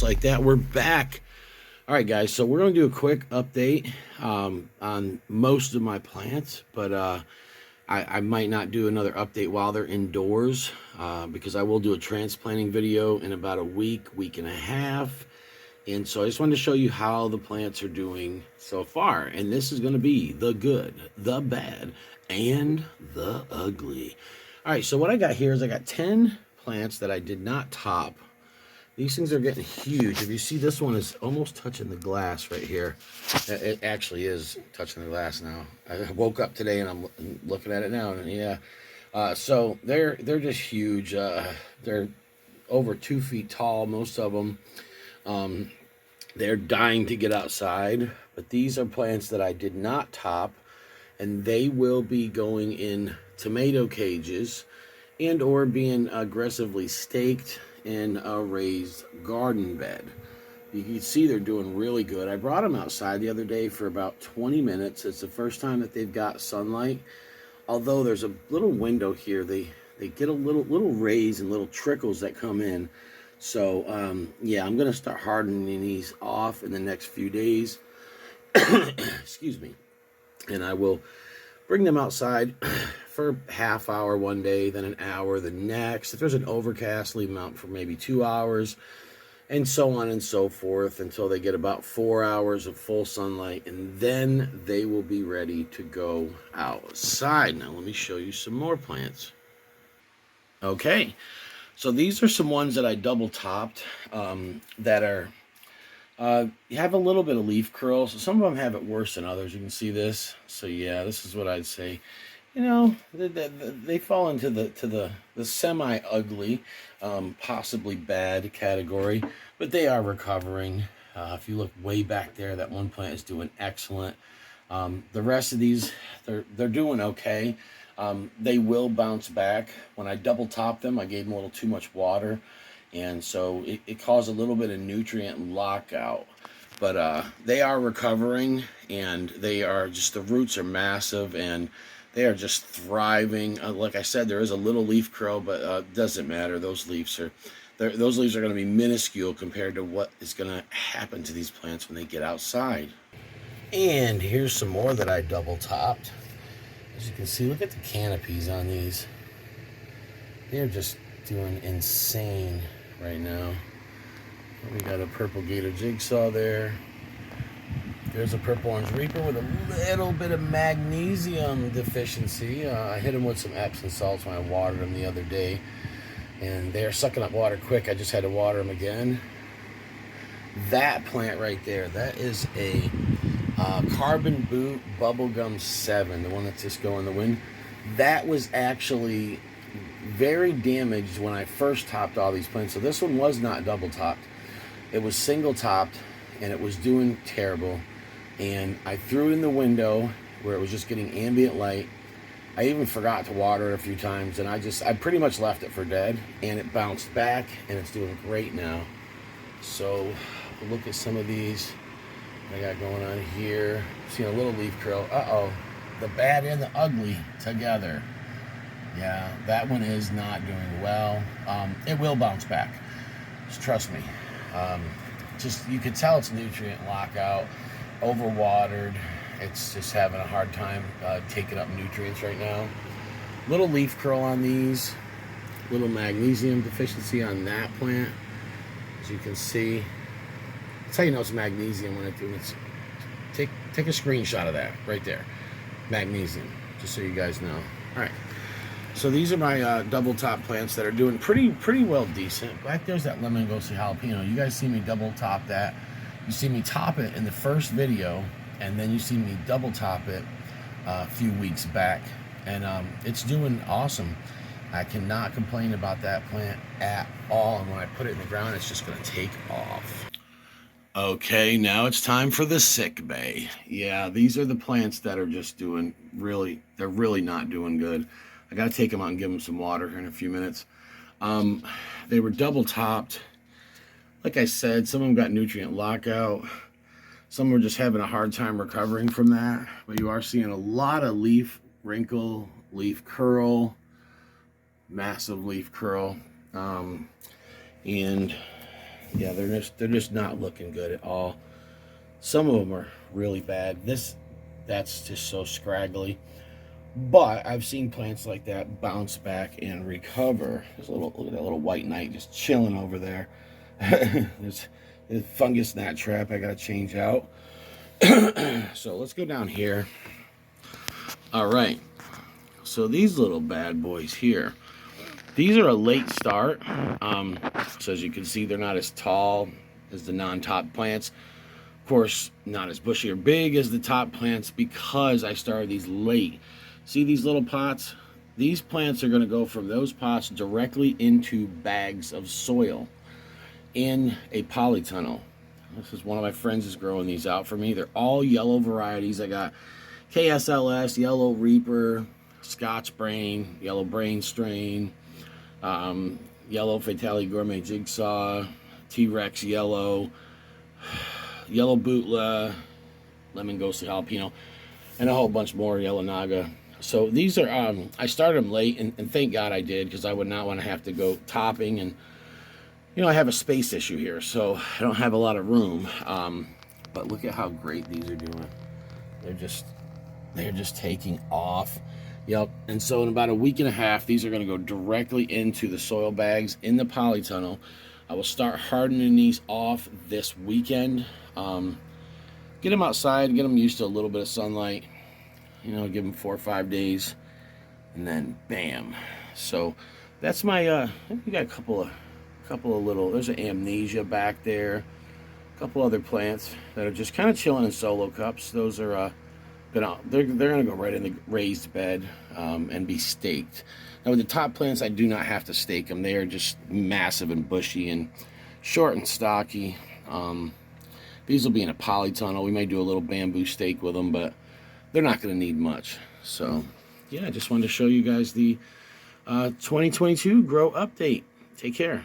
just like that, we're back. All right, guys, so we're going to do a quick update on most of my plants, but I might not do another update while they're indoors because I will do a transplanting video in about a week and a half. And so I just wanted to show you how the plants are doing so far. And this is going to be the good, the bad, and the ugly. All right, so what I got here is I got 10 plants that I did not top. These things are getting huge. If you see, this one is almost touching the glass right here. It actually is touching the glass now. I woke up today and I'm looking at it now, and yeah. So they're just huge. They're over 2 feet tall, most of them. They're dying to get outside, but these are plants that I did not top, and they will be going in tomato cages and or being aggressively staked in a raised garden bed. You can see they're doing really good. I brought them outside the other day for about 20 minutes. It's the first time that they've got sunlight. Although there's a little window here, they get a little rays and little trickles that come in. So yeah, I'm gonna start hardening these off in the next few days. Excuse me. And I will bring them outside for half hour one day, then an hour the next. If there's an overcast, leave them out for maybe 2 hours, and so on and so forth until they get about 4 hours of full sunlight, and then they will be ready to go outside. Now let me show you some more plants. Okay, so these are some ones that I double topped that are you have a little bit of leaf curl. So some of them have it worse than others. You can see this. So yeah, this is what I'd say. You know, they fall into the semi-ugly, possibly bad category, but they are recovering. If you look way back there, that one plant is doing excellent. The rest of these, they're doing okay. They will bounce back. When I double top them, I gave them a little too much water, and so it caused a little bit of nutrient lockout. But they are recovering, and they are just, the roots are massive, and they are just thriving. Like I said, there is a little leaf curl, but doesn't matter. Those leaves are going to be minuscule compared to what is going to happen to these plants when they get outside. And here's some more that I double topped. As you can see, look at the canopies on these. They're just doing insane right now. We got a purple gator jigsaw there. There's a purple orange reaper with a little bit of magnesium deficiency. I hit them with some Epsom salts when I watered them the other day, and they're sucking up water quick. I just had to water them again. That plant right there, that is a Carbon Boot Bubblegum 7, the one that's just going in the wind. That was actually very damaged when I first topped all these plants. So this one was not double topped. It was single topped, and it was doing terrible. And I threw it in the window where it was just getting ambient light. I even forgot to water it a few times, and I pretty much left it for dead, and it bounced back, and it's doing great now. So look at some of these I got going on here. Seeing a little leaf curl. Uh-oh, the bad and the ugly together. Yeah, that one is not doing well. It will bounce back. Just trust me. Just, you can tell it's nutrient lockout, overwatered. It's just having a hard time taking up nutrients right now. Little leaf curl on these. Little magnesium deficiency on that plant. As you can see. That's how you know it's magnesium when it's take a screenshot of that right there. Magnesium, just so you guys know. All right. So these are my double top plants that are doing pretty well decent. Back there's that lemon ghosty jalapeno. You guys see me double top that. You see me top it in the first video, and then you see me double top it a few weeks back, and it's doing awesome. I cannot complain about that plant at all, and when I put it in the ground, it's just going to take off. Okay, now it's time for the sick bay. Yeah, these are the plants that are just doing they're really not doing good. I got to take them out and give them some water here in a few minutes. They were double topped. Like I said, some of them got nutrient lockout. Some were just having a hard time recovering from that. But you are seeing a lot of leaf wrinkle, leaf curl, massive leaf curl. And Yeah, they're just not looking good at all. Some of them are really bad. That's just so scraggly. But I've seen plants like that bounce back and recover. There's a little, look at that little white knight just chilling over there. there's fungus gnat trap I gotta change out. So let's go down here. All right. So these little bad boys here, these are a late start. So as you can see, they're not as tall as the non-top plants. Of course, not as bushy or big as the top plants because I started these late. See these little pots? These plants are going to go from those pots directly into bags of soil in a polytunnel. This is one of my friends is growing these out for me. They're all yellow varieties. I got KSLS, Yellow Reaper, Scotch Brain, Yellow Brain Strain, Yellow Fatality Gourmet Jigsaw, T-Rex Yellow, Yellow Bootla, Lemon Ghostly Jalapeno, and a whole bunch more, Yellow Naga. So these are, I started them late, and thank God I did, because I would not want to have to go topping, and, you know, I have a space issue here, so I don't have a lot of room, but look at how great these are doing. They're just taking off. Yep, and so in about a week and a half, these are going to go directly into the soil bags in the polytunnel. I will start hardening these off this weekend. Get them outside, get them used to a little bit of sunlight. You know, give them 4 or 5 days, and then bam. So that's my. We got a couple of little. There's an amnesia back there. A couple other plants that are just kind of chilling in solo cups. Those are they're gonna go right in the raised bed and be staked. Now with the top plants, I do not have to stake them. They are just massive and bushy and short and stocky. These will be in a polytunnel. We may do a little bamboo stake with them, but they're not going to need much. So, yeah, I just wanted to show you guys the 2022 grow update. Take care.